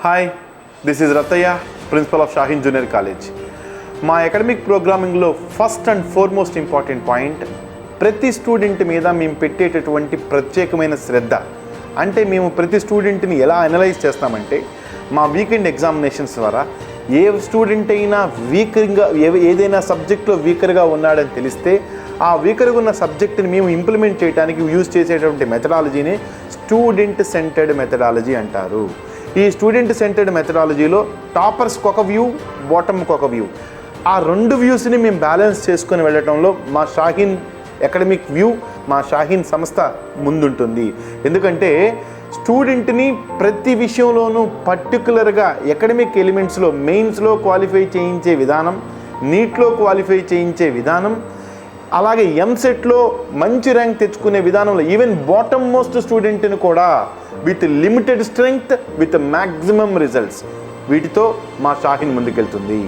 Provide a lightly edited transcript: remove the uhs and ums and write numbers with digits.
Hi, this is Rattaiah, principal of Shaheen junior college. మా academic ప్రోగ్రామింగ్లో first and foremost important point ప్రతి student మీద మేము పెట్టేటటువంటి ప్రత్యేకమైన శ్రద్ధ. అంటే మేము ప్రతి స్టూడెంట్ని ఎలా అనలైజ్ చేస్తామంటే మా వీకెండ్ ఎగ్జామినేషన్స్ ద్వారా ఏ స్టూడెంట్ అయినా ఏదైనా సబ్జెక్ట్లో వీకర్గా ఉన్నాడని తెలిస్తే ఆ వీకర్గా ఉన్న సబ్జెక్ట్ని మేము ఇంప్లిమెంట్ చేయడానికి యూజ్ చేసేటువంటి మెథడాలజీని స్టూడెంట్ సెంటర్డ్ మెథడాలజీ అంటారు. ఈ స్టూడెంట్ సెంటర్డ్ మెథడాలజీలో టాపర్స్కి ఒక వ్యూ, బాటమ్కి ఒక వ్యూ, ఆ రెండు వ్యూస్ని మేము బ్యాలెన్స్ చేసుకొని వెళ్ళటంలో మా షాహీన్ అకాడమిక్ వ్యూ, మా షాహీన్ సంస్థ ముందుంటుంది. ఎందుకంటే స్టూడెంట్ని ప్రతి విషయంలోనూ పర్టికులర్గా అకాడమిక్ ఎలిమెంట్స్లో మెయిన్స్లో క్వాలిఫై చేయించే విధానం, నీట్లో క్వాలిఫై చేయించే విధానం, అలాగే ఎంసెట్లో మంచి ర్యాంక్ తెచ్చుకునే విధానంలో ఈవెన్ బాటమ్ మోస్ట్ స్టూడెంట్ని కూడా with limited strength with maximum results, వీటితో మా షాహీన్ ముందుకెళ్తుంది.